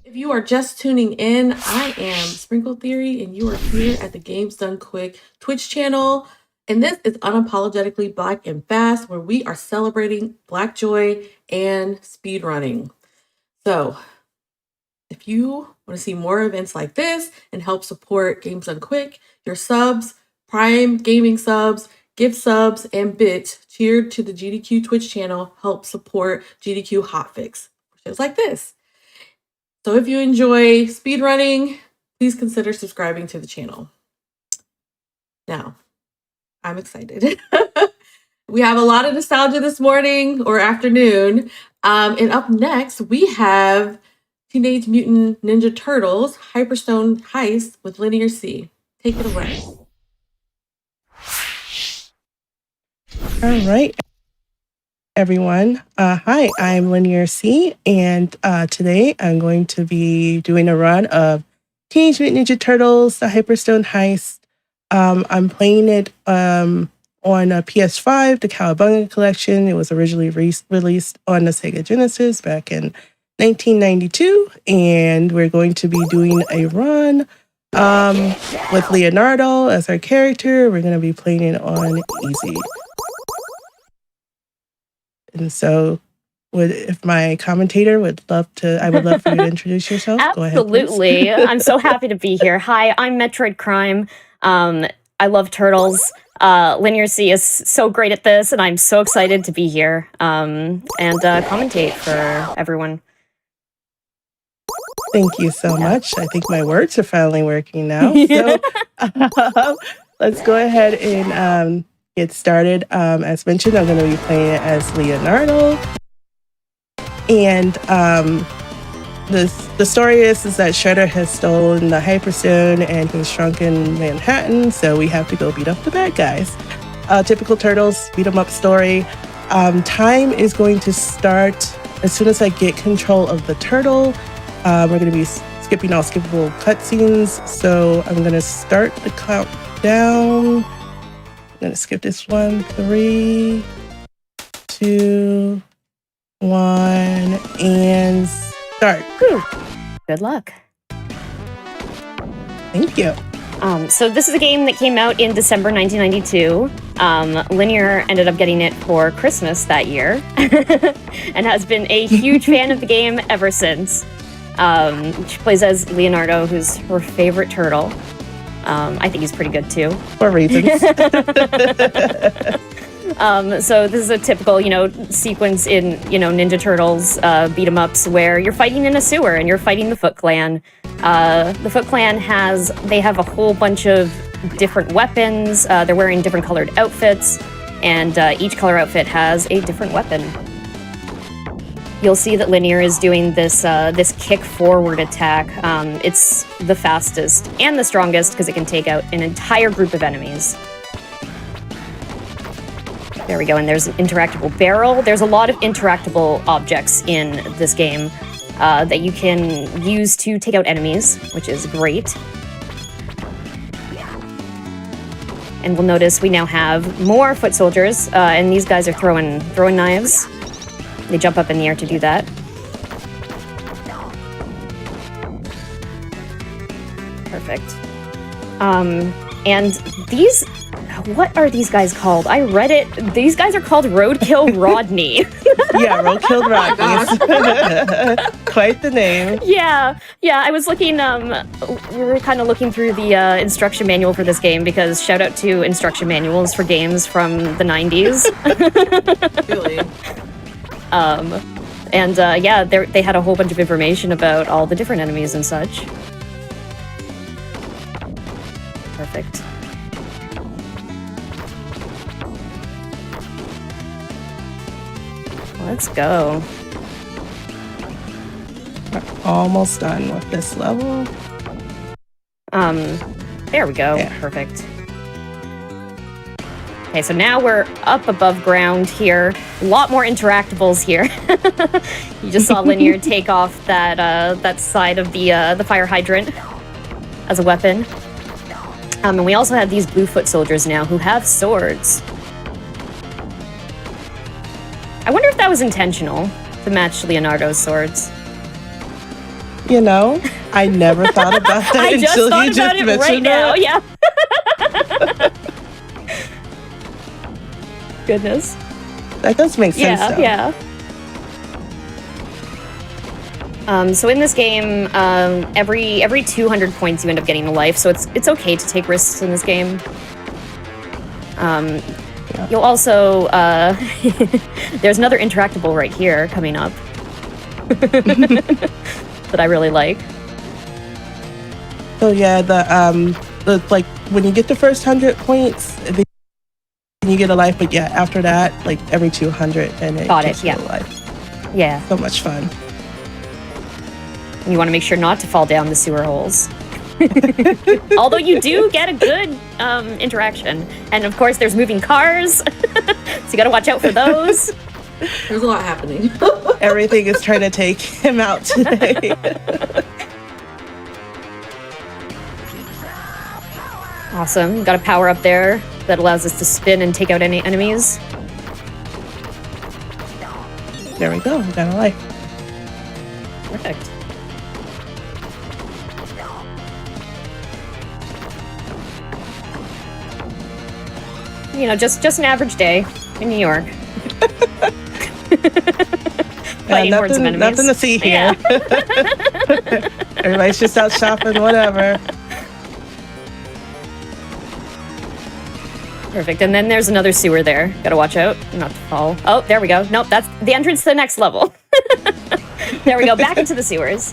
If you are just tuning in, I am Sprinkle Theory, and you are here at the Games Done Quick Twitch channel. And this is Unapologetically Black and Fast, where we are celebrating Black joy and speedrunning. So, if you want to see more events like this and help support Games Done Quick, your subs, Prime Gaming subs, gift subs, and bits cheered to the GDQ Twitch channel help support GDQ Hotfix, shows like this. So if you enjoy speedrunning, please consider subscribing to the channel. Now, I'm excited. We have a lot of nostalgia this morning or afternoon. And up next, we have Teenage Mutant Ninja Turtles Hyperstone Heist with LinearC. Take it away. All right, everyone. Hi, I'm LinearC, and today I'm going to be doing a run of Teenage Mutant Ninja Turtles, the Hyperstone Heist. I'm playing it on a PS5, the Cowabunga Collection. It was originally released on the Sega Genesis back in 1992, and we're going to be doing a run with Leonardo as our character. We're going to be playing it on easy. And so, if my commentator would love to, I would love for you to introduce yourself. Absolutely. Go ahead, I'm so happy to be here. Hi, I'm Metroid Crime. I love turtles. LinearC is so great at this, and I'm so excited to be here and commentate for everyone. Thank you so much. I think my words are finally working now. So let's go ahead and get started. As mentioned, I'm going to be playing it as Leonardo. And the story is that Shredder has stolen the Hyperstone and he's shrunken Manhattan, so we have to go beat up the bad guys. Typical Turtles beat 'em up story. Time is going to start as soon as I get control of the turtle. We're going to be skipping all skippable cutscenes, so I'm going to start the countdown. I'm going to skip this one. 3, 2, 1, and start. Whew. Good luck. Thank you. So this is a game that came out in December 1992. Linear ended up getting it for Christmas that year and has been a huge fan of the game ever since. She plays as Leonardo, who's her favorite turtle. I think he's pretty good too. For reasons. So this is a typical, sequence in, Ninja Turtles beat 'em ups where you're fighting in a sewer and you're fighting the Foot Clan. The Foot Clan they have a whole bunch of different weapons. They're wearing different colored outfits, and each color outfit has a different weapon. You'll see that Linear is doing this kick forward attack. It's the fastest and the strongest because it can take out an entire group of enemies. There we go, and there's an interactable barrel. There's a lot of interactable objects in this game that you can use to take out enemies, which is great. And we'll notice we now have more foot soldiers, and these guys are throwing knives. They jump up in the air to do that. Perfect. And these... What are these guys called? I read it. These guys are called Roadkill Rodney. Yeah, Roadkill Rodney. Quite the name. Yeah. I was looking, we were kind of looking through the instruction manual for this game because shout out to instruction manuals for games from the 90s. Really? They had a whole bunch of information about all the different enemies and such. Perfect. Let's go. We're almost done with this level. There we go. Yeah. Perfect. Okay, so now we're up above ground here. A lot more interactables here. You just saw Linear take off that side of the fire hydrant as a weapon. And we also have these blue foot soldiers now who have swords. I wonder if that was intentional to match Leonardo's swords. You know, I never thought about that I just until thought you about just it mentioned right now. that. Yeah. Goodness. That does make sense, though. Yeah. So in this game, every 200 points you end up getting a life, so it's okay to take risks in this game. You'll also there's another interactable right here coming up that I really like. So yeah, the like when you get the first 100 points, then you get a life. But yeah, after that, like every 200, and it Got it, gives you yeah. a life. Yeah. So much fun. You want to make sure not to fall down the sewer holes. Although you do get a good interaction. And of course, there's moving cars. So you got to watch out for those. There's a lot happening. Everything is trying to take him out today. Awesome. Got a power up there that allows us to spin and take out any enemies. There we go. Got a life. Perfect. You know, just an average day in New York. Fighting hordes of enemies. Nothing to see here. Yeah. Everybody's just out shopping, whatever. Perfect. And then there's another sewer there. Gotta watch out not to fall. Oh, there we go. Nope, that's the entrance to the next level. There we go. Back into the sewers.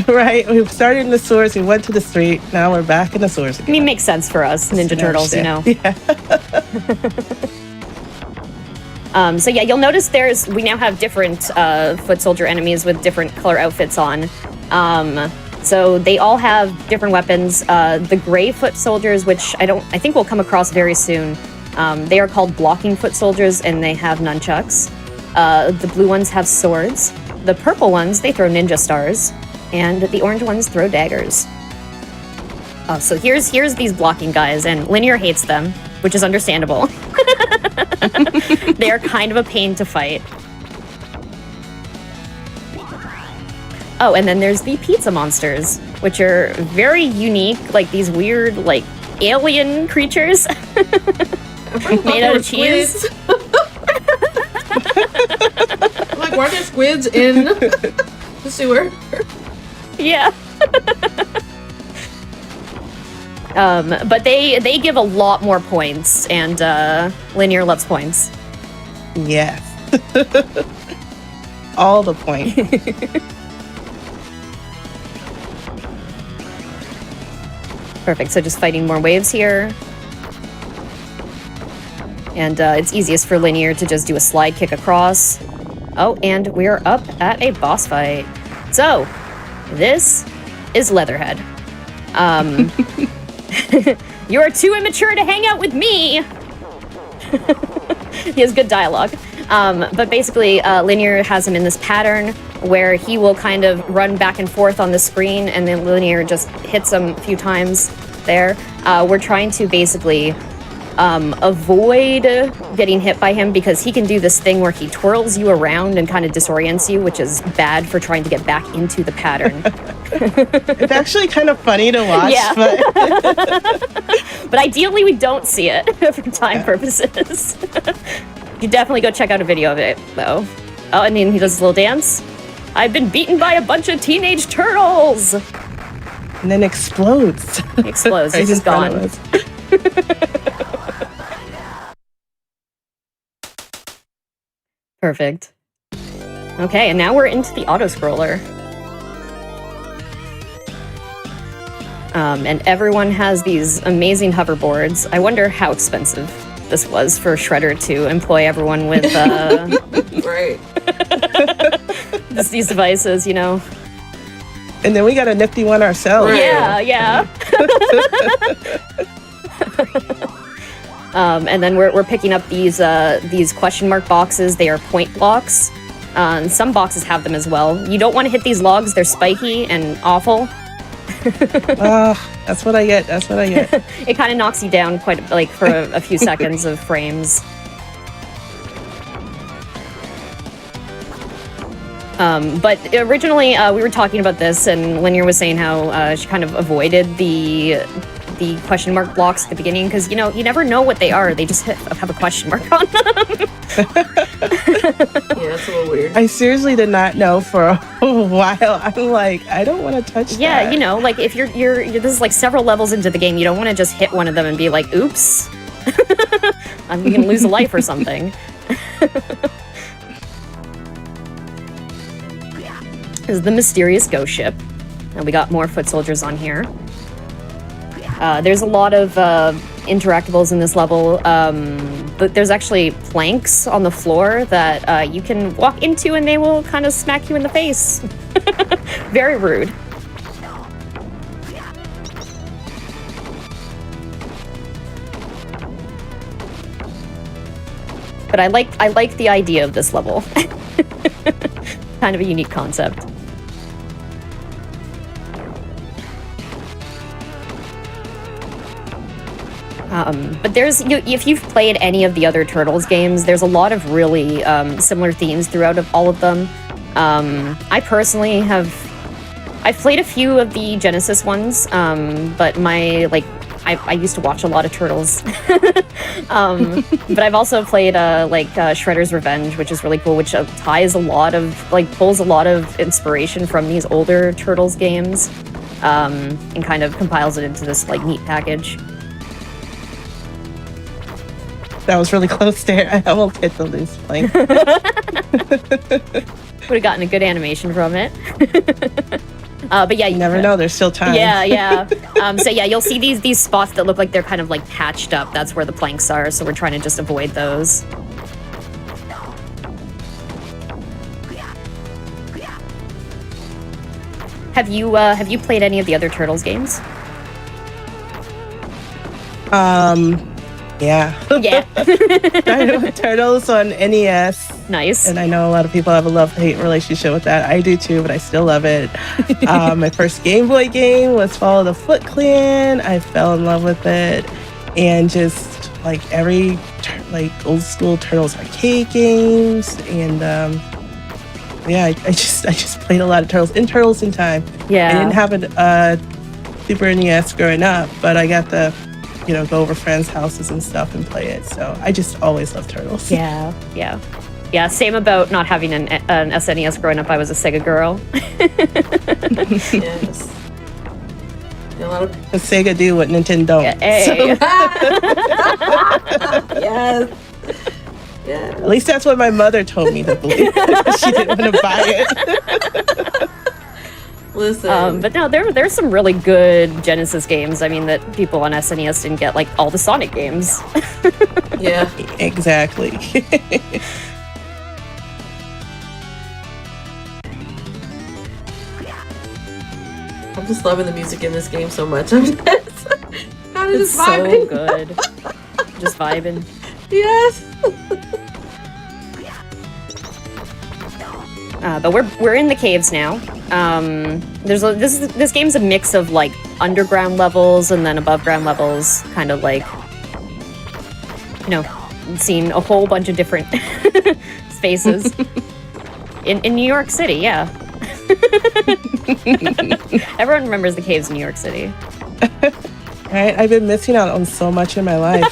Right. We started in the sewers, we went to the street, now we're back in the sewers again. I mean, makes sense for us, Ninja Turtles, you know. Yeah. So yeah, you'll notice we now have different foot soldier enemies with different color outfits on. So they all have different weapons. The gray foot soldiers, which I think we'll come across very soon, they are called blocking foot soldiers, and they have nunchucks. The blue ones have swords. The purple ones, they throw ninja stars. And the orange ones throw daggers. So here's these blocking guys, and Linear hates them, which is understandable. They are kind of a pain to fight. Oh, and then there's the pizza monsters, which are very unique, like these weird, like, alien creatures made out of cheese. Like, why are there squids in the sewer? Yeah. But they give a lot more points, and Linear loves points. Yes. All the points. Perfect, so just fighting more waves here. And it's easiest for Linear to just do a slide kick across. Oh, and we're up at a boss fight. So, this is Leatherhead. You are too immature to hang out with me! He has good dialogue. But basically, Linear has him in this pattern where he will kind of run back and forth on the screen, and then Linear just hits him a few times there. We're trying to basically avoid getting hit by him, because he can do this thing where he twirls you around and kind of disorients you, which is bad for trying to get back into the pattern. It's actually kind of funny to watch. Yeah. But But ideally we don't see it for time purposes. You definitely go check out a video of it, though. Oh, and then he does his little dance. I've been beaten by a bunch of teenage turtles! and then explodes. He explodes. Right He's just in front gone. of us. Perfect. Okay, and now we're into the auto-scroller. And everyone has these amazing hoverboards. I wonder how expensive this was for Shredder to employ everyone with Right. these devices, you know? And then we got a nifty one ourselves. Right. Yeah. And then we're picking up these question mark boxes. They are point blocks. And some boxes have them as well. You don't want to hit these logs. They're spiky and awful. That's what I get. That's what I get. It kind of knocks you down quite like for a few seconds of frames. But originally, we were talking about this, and Linear was saying how she kind of avoided the question mark blocks at the beginning because, you know, you never know what they are. They just have a question mark on them. Yeah, it's a little weird. I seriously did not know for a while. I'm like, I don't want to touch that. Yeah, you know, like if you're this is like several levels into the game, you don't want to just hit one of them and be like, oops, I'm gonna lose a life or something. This is the mysterious ghost ship, and we got more foot soldiers on here. There's a lot of interactables in this level, but there's actually planks on the floor that you can walk into and they will kind of smack you in the face. Very rude. But I like the idea of this level. Kind of a unique concept. But if you've played any of the other Turtles games, there's a lot of really similar themes throughout all of them. I personally I've played a few of the Genesis ones, but I used to watch a lot of Turtles. But I've also played Shredder's Revenge, which is really cool, which ties a lot of, pulls a lot of inspiration from these older Turtles games, and kind of compiles it into this neat package. That was really close there. I almost hit the loose plank. Would have gotten a good animation from it. But yeah, you never know. There's still time. Yeah. So yeah, you'll see these spots that look like they're kind of patched up. That's where the planks are. So we're trying to just avoid those. Have you played any of the other Turtles games? Yeah. Yeah. Turtles on NES. Nice. And I know a lot of people have a love-hate relationship with that. I do too, but I still love it. My first Game Boy game was Follow the Foot Clan. I fell in love with it. And just every old school Turtles arcade games. And yeah, I just played a lot of Turtles in Time. Yeah. I didn't have a Super NES growing up, but I got the go over friends' houses and stuff and play it. So I just always loved Turtles. Yeah. Same about not having an SNES growing up. I was a Sega girl. Yes. A lot of Sega do what Nintendo don't. Yeah, hey. yes. Yeah. At least that's what my mother told me to believe. She didn't want to buy it. Listen. But no, there's some really good Genesis games. I mean, that people on SNES didn't get, all the Sonic games. Yeah. Exactly. I'm just loving the music in this game so much. I'm just kind of It's just vibing. so good. Just vibing. Yes. But we're in the caves now. This game's a mix of underground levels and then above ground levels, kind of seeing a whole bunch of different spaces in New York City. Yeah. Everyone remembers the caves in New York City. Right? I've been missing out on so much in my life.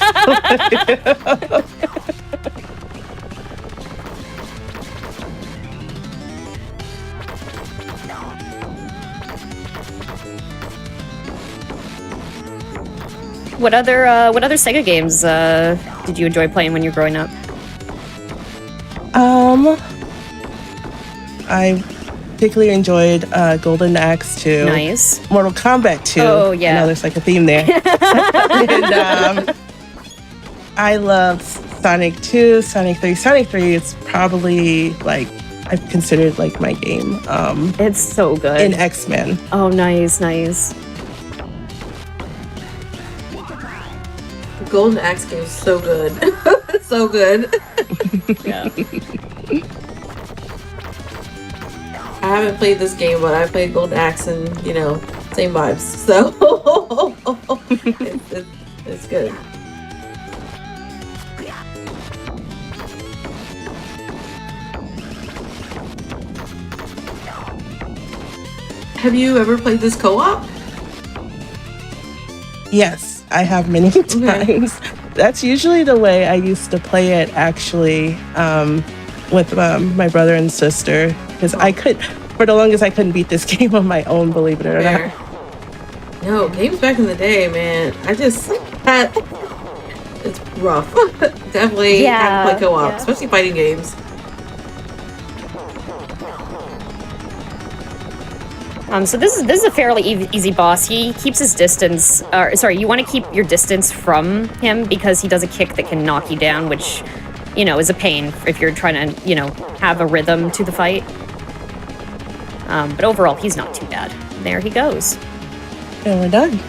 What other Sega games did you enjoy playing when you were growing up? I particularly enjoyed Golden Axe 2. Nice. Mortal Kombat 2. Oh, yeah. I know there's a theme there. And I loved Sonic 2, Sonic 3. Sonic 3 is probably I've considered my game. It's so good. In X-Men. Oh, nice. The Golden Axe game is so good. So good. Yeah. I haven't played this game, but I played Golden Axe and, same vibes. So it's good. Have you ever played this co-op? Yes, I have many times. That's usually the way I used to play it, actually, with my brother and sister. Because for the longest, I couldn't beat this game on my own, believe it or not. No, games back in the day, man. It's rough. Definitely have to play co-op, especially fighting games. So this is a fairly easy boss. He keeps his distance. Sorry, you want to keep your distance from him because he does a kick that can knock you down, which, is a pain if you're trying to, have a rhythm to the fight. But overall, he's not too bad. There he goes. And we're done.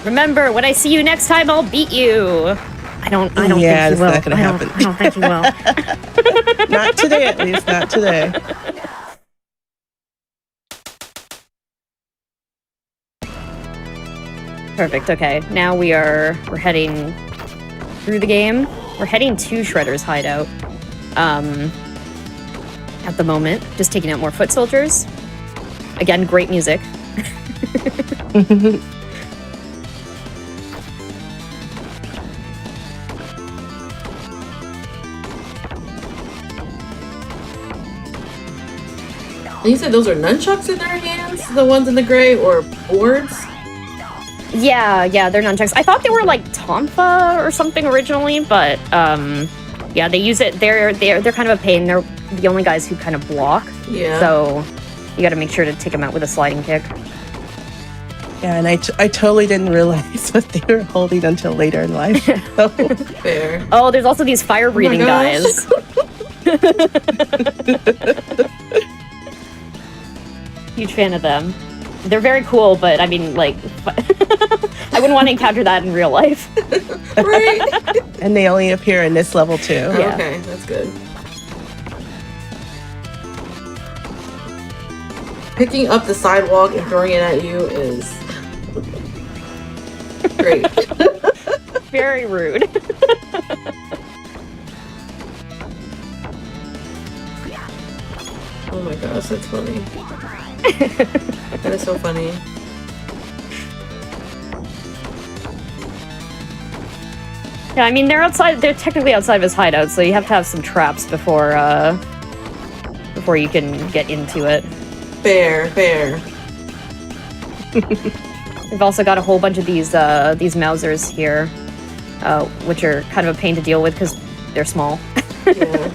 Remember, when I see you next time, I'll beat you. I don't think you will. It's not gonna happen. I don't think you will. Not today, at least. Not today. Perfect. Okay, now we're heading through the game. We're heading to Shredder's hideout. At the moment, just taking out more foot soldiers. Again, great music. And you said those are nunchucks in their hands? The ones in the gray, or boards? Yeah, they're nunchucks. I thought they were like tonfa or something originally, but yeah, they use it. They're kind of a pain. They're the only guys who kind of block. Yeah. So you got to make sure to take them out with a sliding kick. Yeah, and I totally didn't realize what they were holding until later in life. So. Fair. Oh, there's also these fire-breathing guys. Huge fan of them. They're very cool, but I mean, like, I wouldn't want to encounter that in real life. Right. And they only appear in this level too. Yeah. Okay, that's good. Picking up the sidewalk and throwing it at you is great. Very rude. Oh my gosh, that's funny. That is so funny. Yeah, I mean, they're technically outside of his hideout, so you have to have some traps before you can get into it. Fair. We've also got a whole bunch of these Mausers here, which are kind of a pain to deal with because they're small. Yeah.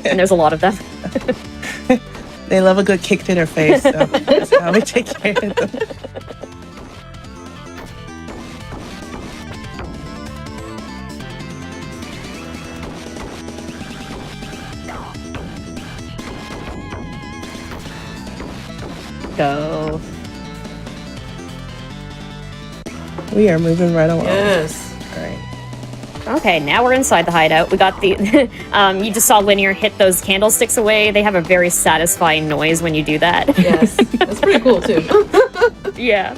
And there's a lot of them. They love a good kick to their face, so that's how we take care of them. Go. We are moving right along. Yes. All right. Okay, now we're inside the hideout. We got the, you just saw Linear hit those candlesticks away. They have a very satisfying noise when you do that. Yes. That's pretty cool, too. Yeah.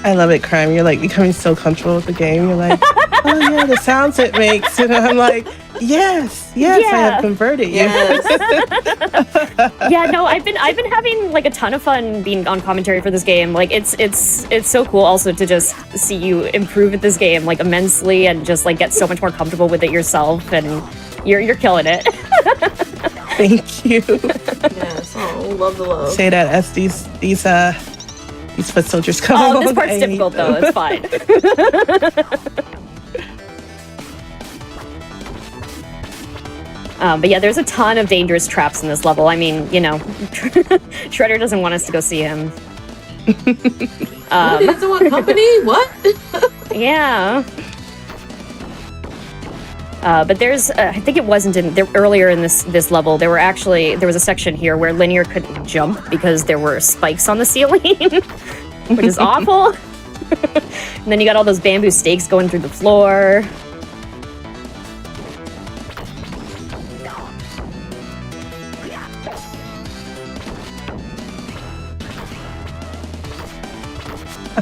I love it, Crime. You're like becoming so comfortable with the game. You're like, oh yeah, the sounds it makes. And I'm like, yes, I have converted you. Yes. Yeah, no, I've been having like a ton of fun being on commentary for this game. Like it's so cool also to just see you improve at this game like immensely and just like get so much more comfortable with it yourself, and you're killing it. Thank you. Yes. Oh, love the love. Say that as these foot soldiers come along. This part's difficult though. It's fine. But yeah, there's a ton of dangerous traps in this level. I mean, Shredder doesn't want us to go see him. He doesn't want company? What? Yeah. But there's, I think it wasn't earlier in this level, there was a section here where Linear couldn't jump because there were spikes on the ceiling, which is awful. And then you got all those bamboo stakes going through the floor.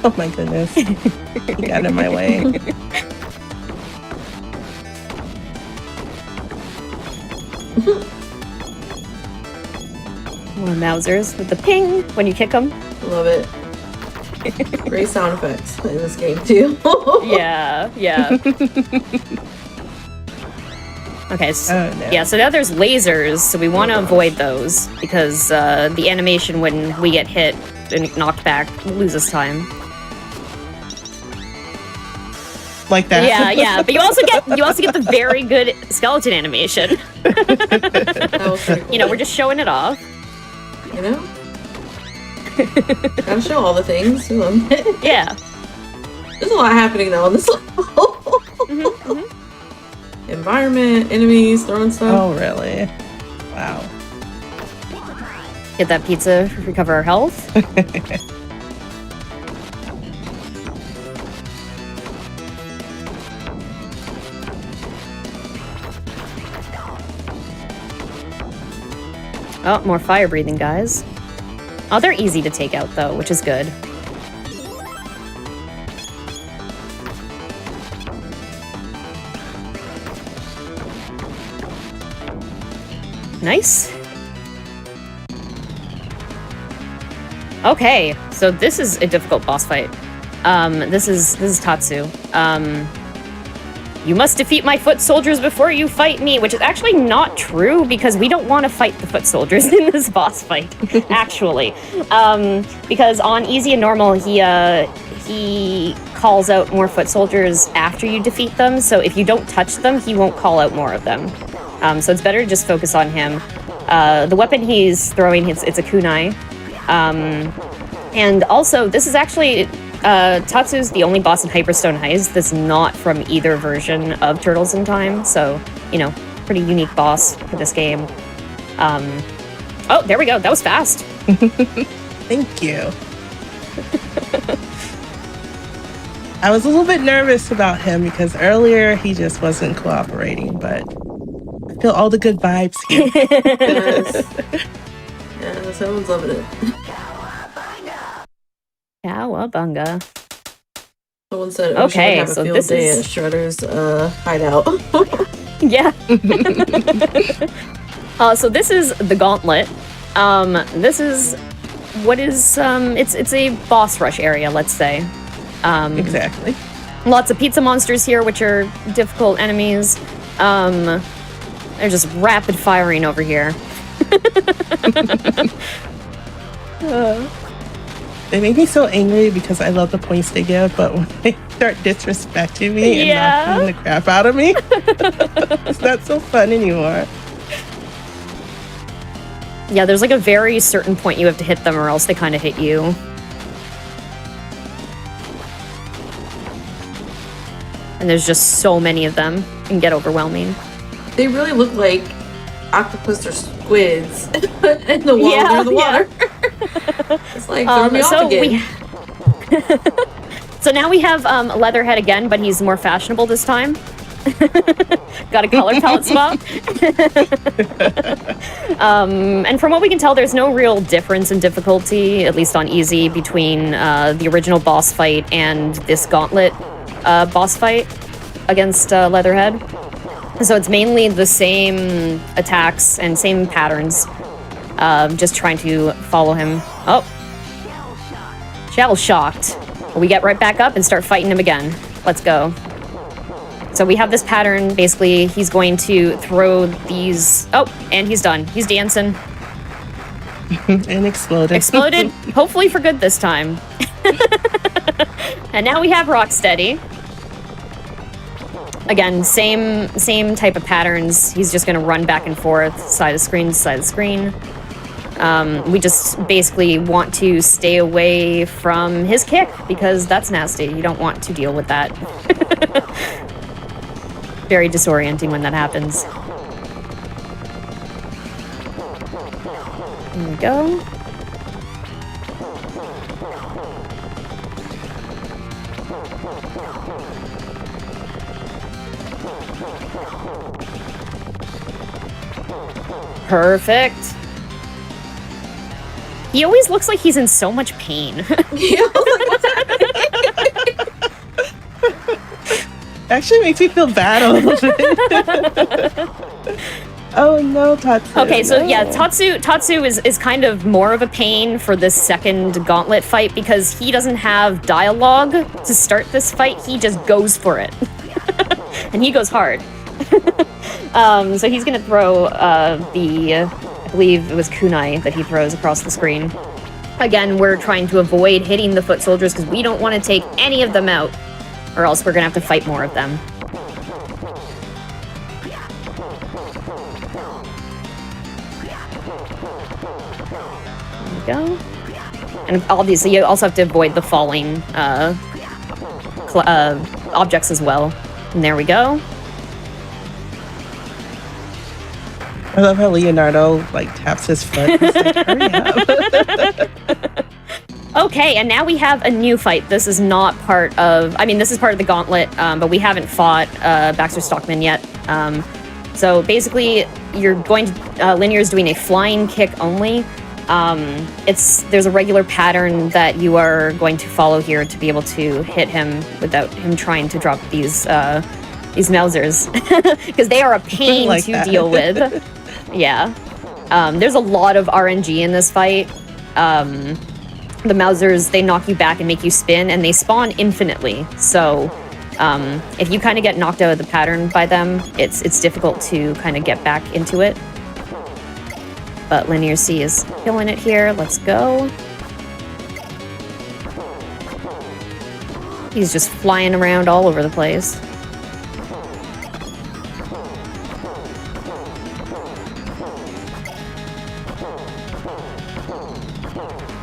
Oh my goodness. He got in my way. More Mausers with the ping when you kick them. Love it. Great sound effects in this game too. Yeah. Okay, so, Oh, no. yeah, so now there's lasers, so we want to avoid those because the animation when we get hit and knocked back loses time. Like that. Yeah, but you also get the very good skeleton animation. That was pretty cool. You know, we're just showing it off. You know? Gotta show all the things. Yeah. There's a lot happening though on this level. Environment, enemies, throwing stuff. Oh, really? Wow. Get that pizza, recover our health. Oh, more fire breathing guys. Oh, they're easy to take out though, which is good. Nice. Okay, so this is a difficult boss fight. This is Tatsu. You must defeat my foot soldiers before you fight me, which is actually not true because we don't want to fight the foot soldiers in this boss fight, actually. Because on easy and normal, he calls out more foot soldiers after you defeat them, so if you don't touch them, he won't call out more of them. So it's better to just focus on him. The weapon he's throwing, it's a kunai. And also, this is actually... Tatsu's the only boss in Hyperstone Heist that's not from either version of Turtles in Time, so, you know, pretty unique boss for this game. Oh, there we go. That was fast. Thank you. I was a little bit nervous about him because earlier he just wasn't cooperating, but I feel all the good vibes here. Yes. Yeah, someone's loving it. Cowabunga. Someone said, Okay, have a so field this day is- at Shredder's hideout. Yeah. So this is the Gauntlet. This is what is it's a boss rush area, let's say. Exactly. Lots of pizza monsters here, which are difficult enemies. They're just rapid firing over here. They make me so angry because I love the points they give, but when they start disrespecting me and knocking the crap out of me, it's not so fun anymore. Yeah, there's like a very certain point you have to hit them or else they kind of hit you. And there's just so many of them. It can get overwhelming. They really look like octopus or squids in the water. Yeah, Near the water. It's like throw me off again. So now we have Leatherhead again, but he's more fashionable this time. Got a color palette swap. And from what we can tell, there's no real difference in difficulty, at least on easy, between the original boss fight and this Gauntlet boss fight against Leatherhead. So it's mainly the same attacks and same patterns, just trying to follow him. Oh, Shell shocked. We get right back up and start fighting him again. Let's go. So we have this pattern. Basically, he's going to throw these... Oh, and he's done. He's dancing. And exploded. Exploded, hopefully for good this time. And now we have Rocksteady. Again, same type of patterns. He's just going to run back and forth, side of screen to side of screen. We just basically want to stay away from his kick because that's nasty. You don't want to deal with that. Very disorienting when that happens. There we go. Perfect. He always looks like he's in so much pain. Yeah, I was like, what's happening? Actually makes me feel bad a little bit. Oh no, Tatsu. Okay, so no. yeah, Tatsu is kind of more of a pain for this second gauntlet fight because he doesn't have dialogue to start this fight. He just goes for it. And he goes hard. So he's gonna throw I believe it was kunai that he throws across the screen. Again, we're trying to avoid hitting the foot soldiers because we don't want to take any of them out, or else we're gonna have to fight more of them. There we go. And obviously, you also have to avoid the falling objects as well. And there we go. I love how Leonardo like taps his foot. He's like, hurry up. Okay, and now we have a new fight. This is not part of... I mean, this is part of the gauntlet, but we haven't fought Baxter Stockman yet. So basically, you're going to... Linear is doing a flying kick only. There's a regular pattern that you are going to follow here to be able to hit him without him trying to drop these Mausers. Because they are a pain like to that. deal with. Yeah. There's a lot of RNG in this fight. The Mausers, they knock you back and make you spin, and they spawn infinitely. So if you kind of get knocked out of the pattern by them, it's difficult to kind of get back into it. But LinearC is killing it here. Let's go. He's just flying around all over the place.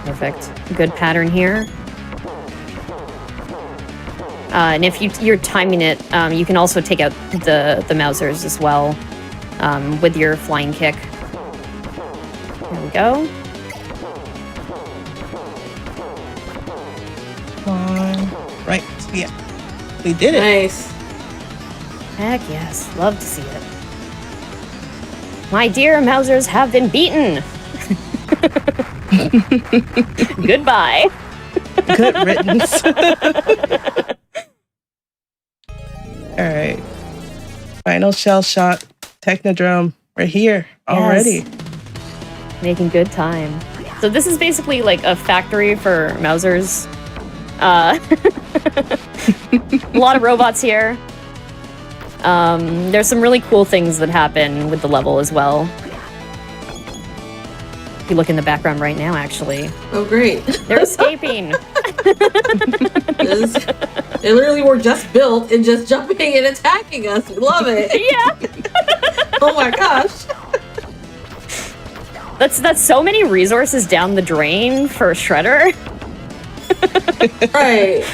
Perfect. Good pattern here. And if you're timing it, you can also take out the Mausers as well with your flying kick. There we go. Come on. Right. Yeah. We did it. Nice. Heck yes. Love to see it. My dear Mausers have been beaten. Goodbye. Good riddance. All right. Final shell shot. Technodrome. We're here already. Yes. Making good time. So this is basically like a factory for Mausers. A lot of robots here. There's some really cool things that happen with the level as well. If you look in the background right now, actually. Oh, great. They're escaping. They literally were just built and just jumping and attacking us. We love it. Yeah. Oh my gosh. That's so many resources down the drain for a Shredder. Right.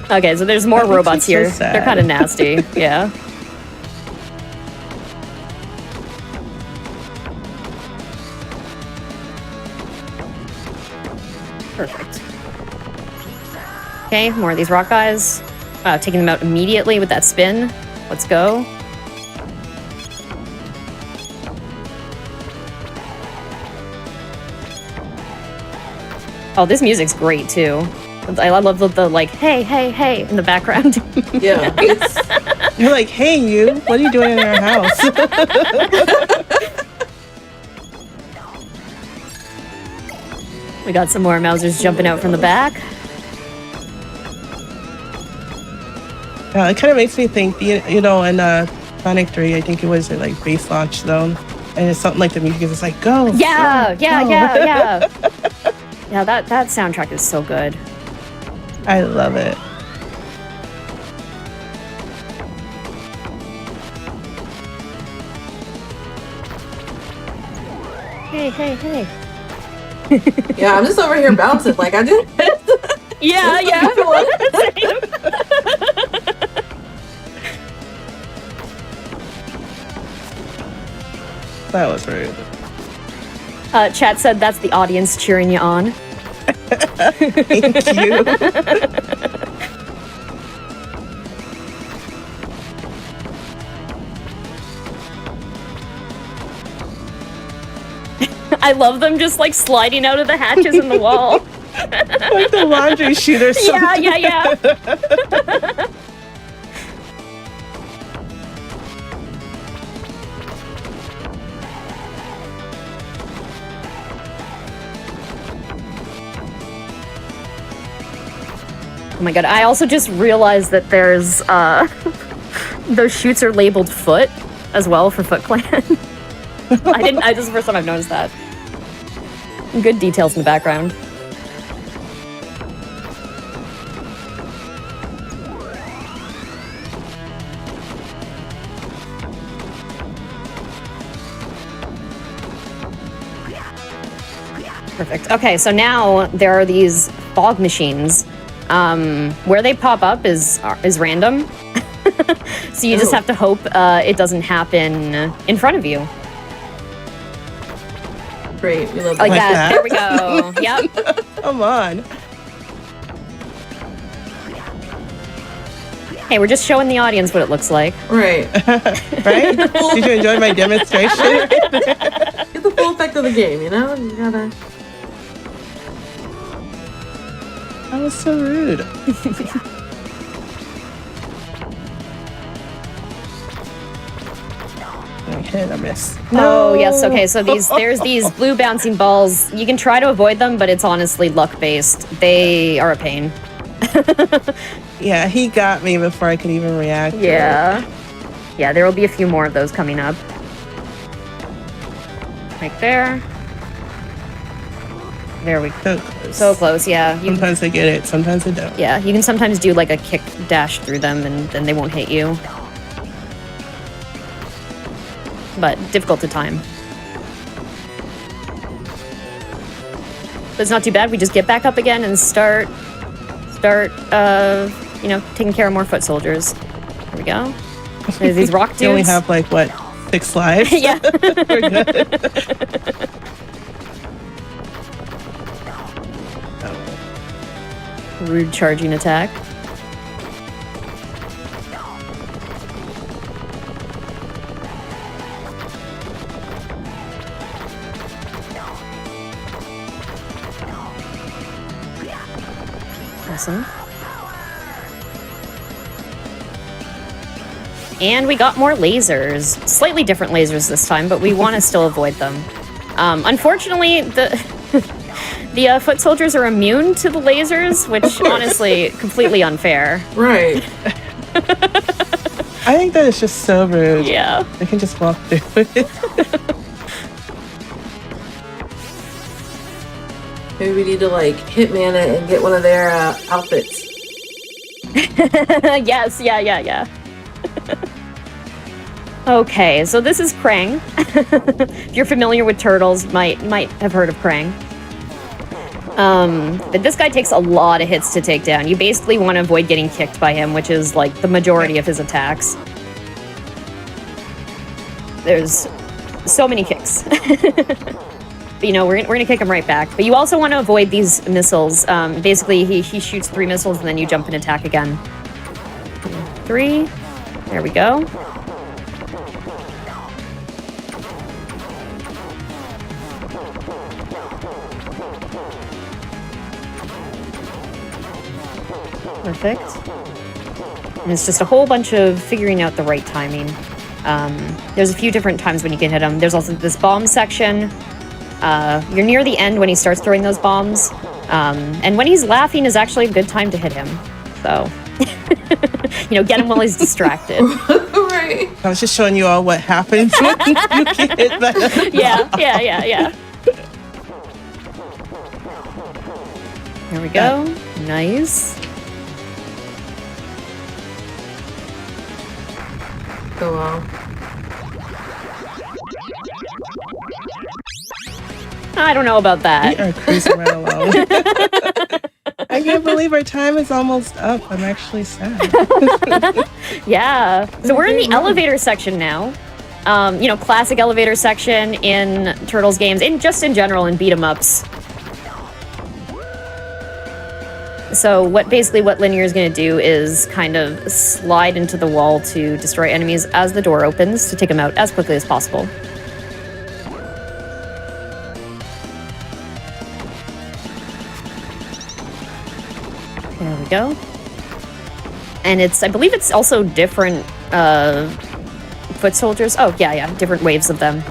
Okay, so there's more That makes robots me so here. sad. They're kind of nasty. Yeah. Perfect. Okay, more of these rock guys. Taking them out immediately with that spin. Let's go. Oh, this music's great too. I love the like, hey, hey, hey in the background. Yeah. It's, You're like, hey, you. What are you doing in our house? We got some more Mausers jumping out from the back. It kind of makes me think, you know, in Sonic 3, I think it was like base launch zone, and it's something like the music is just like, go. Yeah, go, yeah, go. yeah. Yeah, that soundtrack is so good. I love it. Hey, hey, hey. yeah, I'm just over here bouncing like I did. Yeah, yeah. That was rude. Chat said that's the audience cheering you on. Thank you. I love them just like sliding out of the hatches in the wall. Like the laundry chute or something. Yeah. Oh my god, I also just realized that there's, those chutes are labeled foot as well for Foot Clan. This is the first time I've noticed that. Good details in the background. Perfect. Okay, so now there are these fog machines. Where they pop up is random. So you just have to hope it doesn't happen in front of you. Great, we love Like that. that. There we go. Yep. Come on. Hey, we're just showing the audience what it looks like. Right. Right? Did you enjoy my demonstration? Get the full effect of the game, you know? You gotta... That was so rude. I hit, I miss. Oh, yes. Okay, so there's these blue bouncing balls. You can try to avoid them, but it's honestly luck-based. They are a pain. Yeah, he got me before I could even react. Yeah. Yeah, there will be a few more of those coming up. Right there. There we go. So close. So close, yeah. Sometimes I get it, sometimes I don't. Yeah, you can sometimes do like a kick dash through them and then they won't hit you. But difficult to time. But it's not too bad. We just get back up again and start, taking care of more foot soldiers. There we go. There's these rock dudes. You only have like, what, 6 lives? Yeah. We're good. Rude charging attack. Awesome. And we got more lasers. Slightly different lasers this time, but we want to still avoid them. Unfortunately, the foot soldiers are immune to the lasers, which honestly, completely unfair. Right. I think that is just so rude. Yeah. They can just walk through it. Maybe we need to like Hitman it and get one of their outfits. Yes, yeah. Okay, so this is Krang. If you're familiar with turtles, you might have heard of Krang. But this guy takes a lot of hits to take down. You basically want to avoid getting kicked by him, which is like the majority of his attacks. There's so many kicks. But, you know, we're gonna kick him right back. But you also want to avoid these missiles. Basically, he shoots 3 missiles and then you jump and attack again. 3. There we go. Perfect. And it's just a whole bunch of figuring out the right timing. There's a few different times when you can hit him. There's also this bomb section. You're near the end when he starts throwing those bombs. And when he's laughing is actually a good time to hit him. So, get him while he's distracted. Right. I was just showing you all what happens when you get hit by a Yeah. There we go. Nice. Go on. I don't know about that. We are cruising right along. I can't believe our time is almost up. I'm actually sad. Yeah. So we're in the elevator section now. Classic elevator section in Turtles games, and just in general in beat 'em ups. So what Linear is going to do is kind of slide into the wall to destroy enemies as the door opens to take them out as quickly as possible. There we go. And I believe it's also different foot soldiers. Oh, yeah, different waves of them.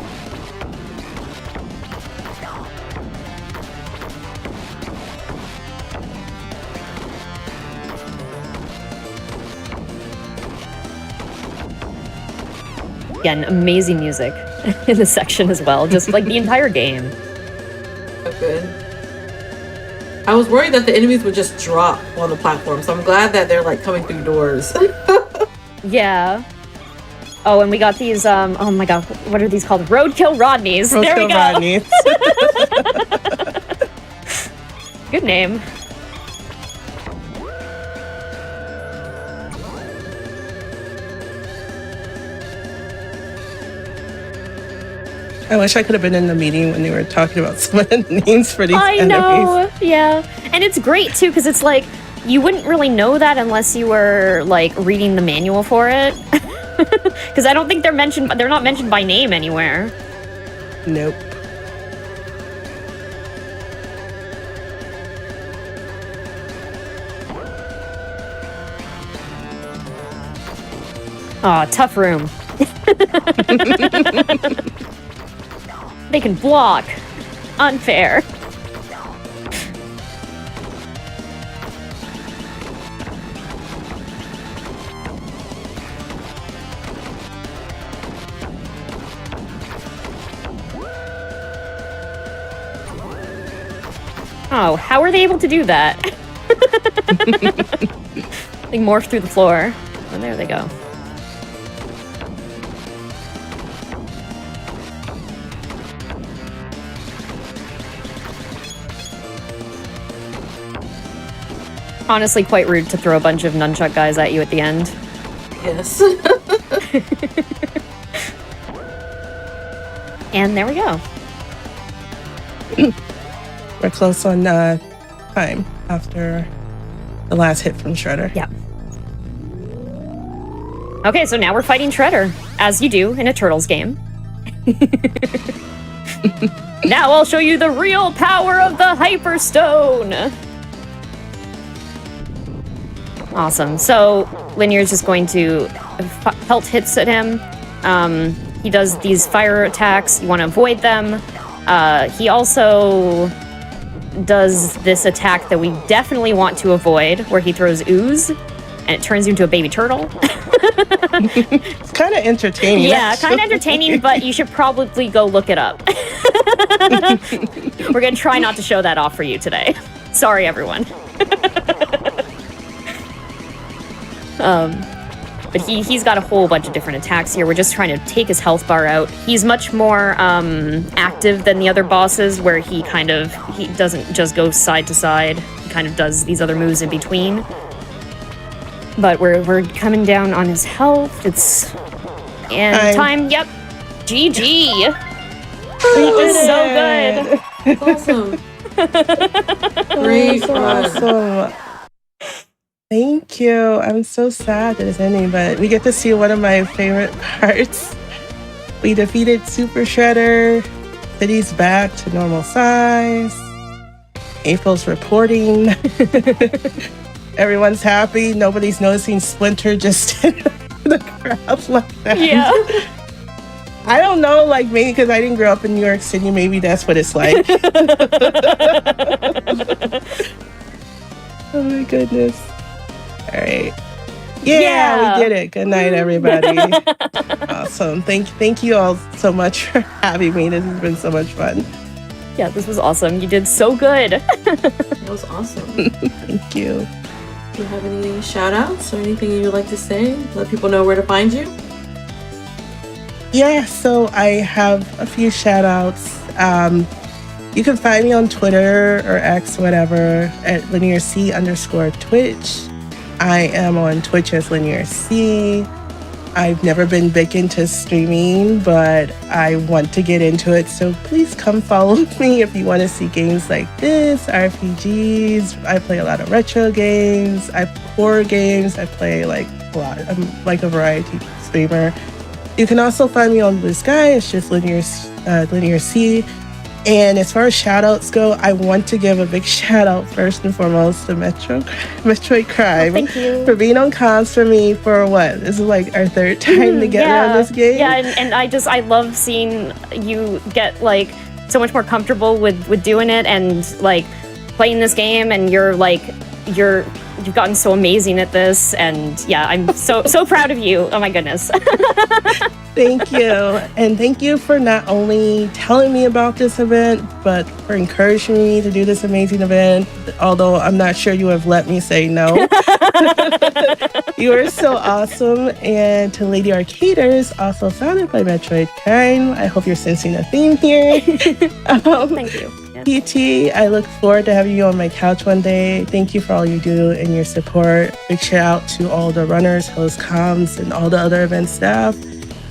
Again, amazing music in this section as well, just like the entire game. So good. I was worried that the enemies would just drop on the platform, so I'm glad that they're like coming through doors. Yeah. Oh, and we got these, oh my god, what are these called? Roadkill Rodneys. There we go. Rodneys. Good name. I wish I could have been in the meeting when they were talking about some of the names for these enemies. I know, yeah. And it's great, too, because it's like, you wouldn't really know that unless you were, like, reading the manual for it. Because I don't think they're not mentioned by name anywhere. Nope. Aw, tough room. They can block. Unfair. Oh, how are they able to do that? They morph through the floor. And there they go. Honestly, quite rude to throw a bunch of nunchuck guys at you at the end. Yes. And there we go. We're close on time after the last hit from Shredder. Yeah. Okay, so now we're fighting Shredder, as you do in a Turtles game. Now I'll show you the real power of the Hyperstone! Awesome. So Linear's just going to pelt hits at him. He does these fire attacks. You want to avoid them. He also does this attack that we definitely want to avoid, where he throws ooze, and it turns you into a baby turtle. It's kind of entertaining. Yeah, kind of entertaining, but you should probably go look it up. We're going to try not to show that off for you today. Sorry, everyone. But he's got a whole bunch of different attacks here. We're just trying to take his health bar out. He's much more active than the other bosses, where he doesn't just go side to side. He kind of does these other moves in between. But we're coming down on his health. Time. Yep. GG. That was so good. Awesome. Great run. Awesome. Thank you. I'm so sad that it's ending, but we get to see one of my favorite parts. We defeated Super Shredder. City's back to normal size. April's reporting. Everyone's happy. Nobody's noticing Splinter just in the crowd like that. Yeah. I don't know, like maybe because I didn't grow up in New York City, maybe that's what it's like. Oh my goodness. All right. Yeah, we did it. Good night, everybody. Awesome. Thank you all so much for having me. This has been so much fun. Yeah, this was awesome. You did so good. That was awesome. Thank you. Do you have any shout outs or anything you would like to say? Let people know where to find you? Yeah, so I have a few shout outs. You can find me on Twitter or X, whatever, at LinearC_Twitch. I am on Twitch as LinearC. I've never been big into streaming, but I want to get into it. So please come follow me if you want to see games like this, RPGs. I play a lot of retro games. I play horror games. I play like a lot. I'm like a variety streamer. You can also find me on Blue Sky. It's just LinearC. And as far as shout outs go, I want to give a big shout out first and foremost to Metroid Crime Thank you. for being on comms for me for what? This is like our third time together on this game. Yeah, and I love seeing you get like so much more comfortable with doing it and like playing this game, and you've gotten so amazing at this, and yeah, I'm so proud of you. Oh my goodness. Thank you. And thank you for not only telling me about this event, but for encouraging me to do this amazing event, although I'm not sure you have let me say no. You are so awesome. And to Lady Arcaders, also founded by Metroid Kind, I hope you're sensing a theme here. Thank you. Yeah. PT, I look forward to having you on my couch one day. Thank you for all you do and your support. Big shout out to all the runners, host comms, and all the other event staff.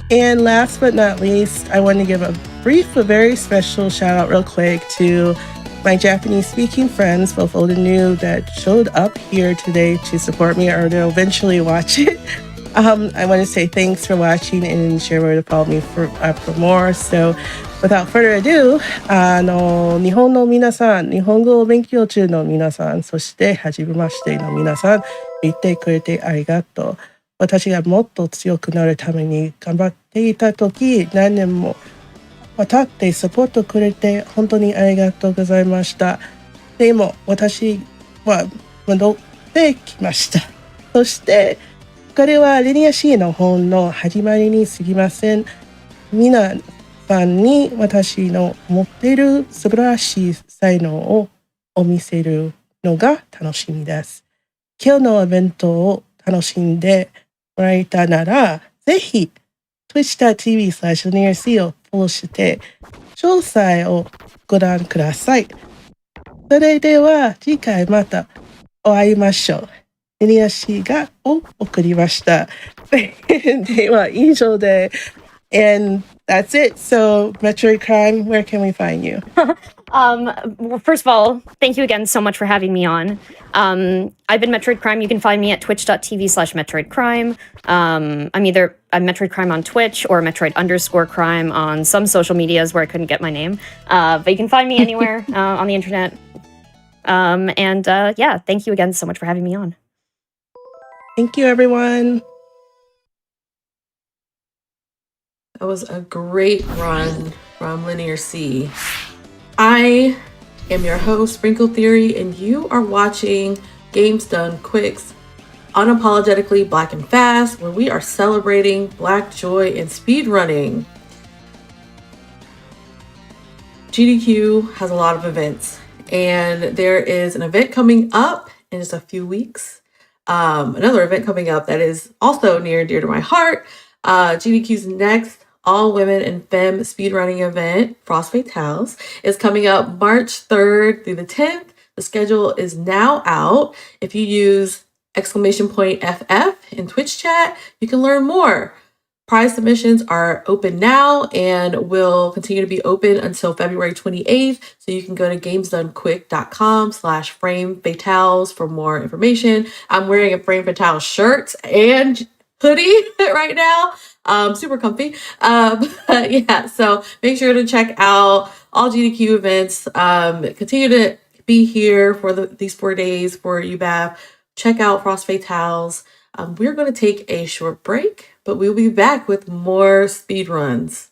And last but not least, I want to give a brief but very special shout out real quick to my Japanese speaking friends, both old and new, that showed up here today to support me or to eventually watch it. I want to say thanks for watching and share where to follow me for more. So without further ado, 日本の皆さん、日本語を勉強中の皆さん、そして初めましての皆さん、見てくれてありがとう。私がもっと強くなるために頑張っていた時、何年も渡ってサポートくれて本当にありがとうございました。でも私は戻ってきました。そしてこれはリニア C の本の始まりに過ぎません。皆さんに私の持っている素晴らしい才能をお見せるのが楽しみです。今日のイベントを楽しんでもらえたなら、ぜひ twitch.tv/LinearC をフォローして詳細をご覧ください。それでは次回またお会いましょう。リニア C がを送りました。では以上で And that's it. So, Metroid Crime, where can we find you? Well, first of all, thank you again so much for having me on. I've been Metroid Crime. You can find me at twitch.tv/MetroidCrime. I'm Metroid Crime on Twitch or Metroid_Crime on some social medias where I couldn't get my name. But you can find me anywhere on the internet. Yeah, thank you again so much for having me on. Thank you, everyone. That was a great run from LinearC. I am your host, Sprinkle Theory, and you are watching Games Done Quick's Unapologetically Black and Fast, where we are celebrating Black joy and speedrunning. GDQ has a lot of events, and there is an event coming up in just a few weeks. Another event coming up that is also near and dear to my heart. GDQ's next all women and femme speedrunning event, Frost Fatales, is coming up March 3rd through the 10th. The schedule is now out. If you use !FF in Twitch chat, you can learn more. Prize submissions are open now and will continue to be open until February 28th. So you can go to gamesdonequick.com/framefatales for more information. I'm wearing a Frame Fatale shirt and hoodie right now. Super comfy. But yeah, so make sure to check out all GDQ events. Continue to be here for these 4 days for UBAF. Check out Frost Fatales. We're going to take a short break, but we'll be back with more speed runs.